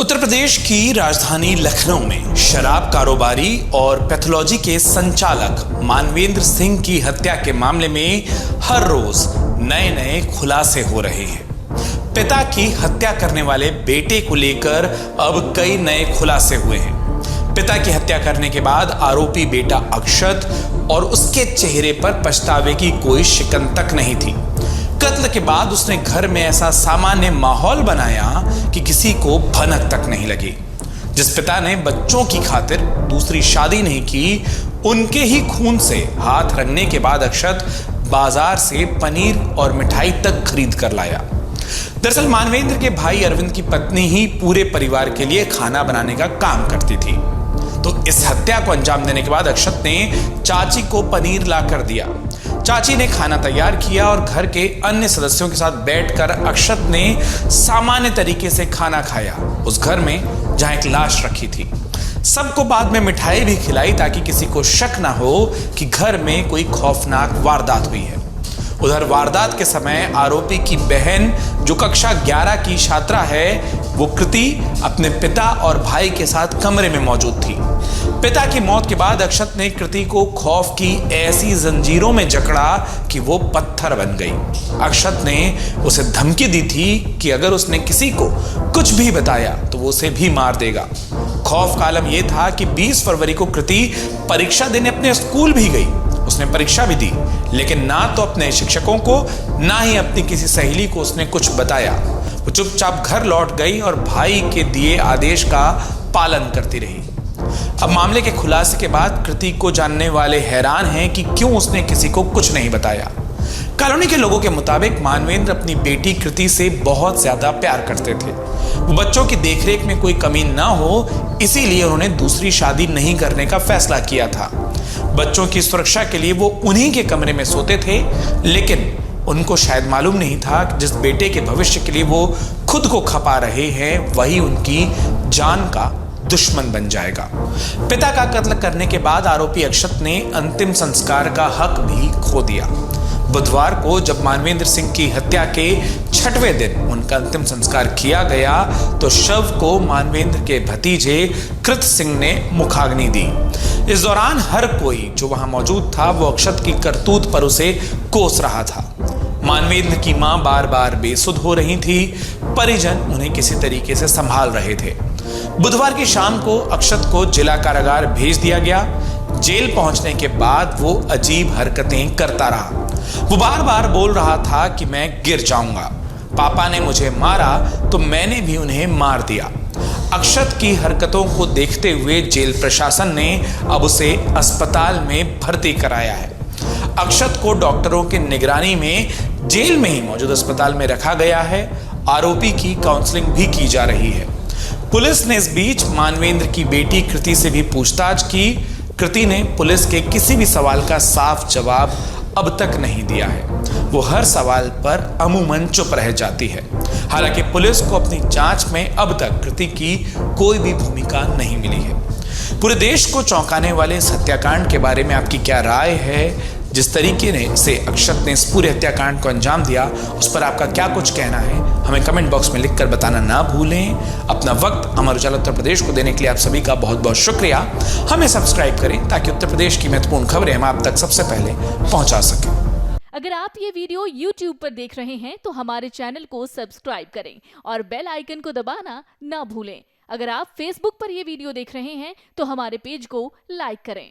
उत्तर प्रदेश की राजधानी लखनऊ में शराब कारोबारी और पैथोलॉजी के संचालक मानवेंद्र सिंह की हत्या के मामले में हर रोज नए नए खुलासे हो रहे हैं। पिता की हत्या करने वाले बेटे को लेकर अब कई नए खुलासे हुए हैं। पिता की हत्या करने के बाद आरोपी बेटा अक्षत और उसके चेहरे पर पछतावे की कोई शिकन तक नहीं थी। कत्ल के बाद उसने घर में ऐसा सामान्य माहौल बनाया कि किसी को भनक तक नहीं लगी। जिस पिता ने बच्चों की खातिर दूसरी शादी नहीं की, उनके ही खून से हाथ रंगने के बाद अक्षत बाजार से पनीर और मिठाई तक खरीद कर लाया। दरअसल मानवेंद्र के भाई अरविंद की पत्नी ही पूरे परिवार के लिए खाना बनाने का काम करती थी। तो इस हत्या को अंजाम देने के बाद अक्षत ने चाची को पनीर ला कर दिया। चाची ने खाना तैयार किया और घर के अन्य सदस्यों के साथ बैठकर अक्षत ने सामान्य तरीके से खाना खाया, उस घर में जहां एक लाश रखी थी। सबको बाद में मिठाई भी खिलाई ताकि किसी को शक ना हो कि घर में कोई खौफनाक वारदात हुई है। उधर वारदात के समय आरोपी की बहन, जो कक्षा 11 की छात्रा है, वो कृति अपने पिता और भाई के साथ कमरे में मौजूद थी। पिता की मौत के बाद अक्षत ने कृति को खौफ की ऐसी जंजीरों में जकड़ा कि वो पत्थर बन गई। अक्षत ने उसे धमकी दी थी कि अगर उसने किसी को कुछ भी बताया तो वो उसे भी मार देगा। खौफ का आलम यह था कि 20 फरवरी को कृति परीक्षा देने अपने स्कूल भी गई। उसने परीक्षा भी दी, लेकिन ना तो अपने शिक्षकों को ना ही अपनी किसी सहेली को उसने कुछ बताया। वो चुपचाप घर लौट गई और भाई के दिए आदेश का पालन करती रही। अब मामले के खुलासे के बाद कृति को जानने वाले हैरान हैं कि क्यों उसने किसी को कुछ नहीं बताया। कॉलोनी के लोगों के मुताबिक मानवेंद्र अपनी बेटी कृति से बहुत ज्यादा प्यार करते थे। वो बच्चों की देखरेख में कोई कमी ना हो, इसीलिए उन्होंने दूसरी शादी नहीं करने का फैसला किया था। बच्चों की सुरक्षा के लिए वो उन्हीं के कमरे में सोते थे, लेकिन उनको शायद मालूम नहीं था कि जिस बेटे के भविष्य के लिए वो खुद को खपा रहे हैं, वही उनकी जान का दुश्मन बन जाएगा। पिता का कत्ल करने के बाद आरोपी अक्षत ने अंतिम संस्कार का हक भी खो दिया। बुधवार को जब मानवेंद्र सिंह की हत्या के 6वें दिन उनका अंतिम संस्कार किया गया तो शव को मानवेंद्र के भतीजे कृत सिंह ने मुखाग्नि दी। इस दौरान हर कोई जो वहां मौजूद था वो अक्षत की करतूत पर उसे कोस रहा था। मानवेंद्र की मां बार बार बेसुध हो रही थी। परिजन उन्हें किसी तरीके से संभाल रहे थे। बुधवार की शाम को अक्षत को जिला कारागार भेज दिया गया। जेल पहुंचने के बाद वो अजीब हरकतें करता रहा। वो बार बार बोल रहा था कि मैं गिर जाऊंगा, पापा ने मुझे मारा तो मैंने भी उन्हें मार दिया। अक्षत की हरकतों को देखते हुए जेल प्रशासन ने अब उसे अस्पताल में भर्ती कराया है। अक्षत को डॉक्टरों की निगरानी में जेल में ही मौजूद अस्पताल में रखा गया है। आरोपी की काउंसलिंग भी की जा रही है। पुलिस ने इस बीच मानवेंद्र की बेटी कृति से भी पूछताछ की। कृति ने पुलिस के किसी भी सवाल का साफ जवाब अब तक नहीं दिया है। वो हर सवाल पर अमूमन चुप रह जाती है। हालांकि पुलिस को अपनी जांच में अब तक कृति की कोई भी भूमिका नहीं मिली है। पूरे देश को चौंकाने वाले इस हत्याकांड के बारे में आपकी क्या राय है? जिस तरीके से अक्षत ने इस पूरे हत्याकांड को अंजाम दिया, उस पर आपका क्या कुछ कहना है, हमें कमेंट बॉक्स में लिखकर बताना ना भूलें। अपना वक्त अमर उजाला उत्तर प्रदेश को देने के लिए आप सभी का बहुत बहुत शुक्रिया। हमें सब्सक्राइब करें ताकि उत्तर प्रदेश की महत्वपूर्ण खबरें हम आप तक सबसे पहले पहुंचा सकें। अगर आप ये वीडियो YouTube पर देख रहे हैं तो हमारे चैनल को सब्सक्राइब करें और बेल आइकन को दबाना ना भूलें। अगर आप Facebook पर ये वीडियो देख रहे हैं तो हमारे पेज को लाइक करें।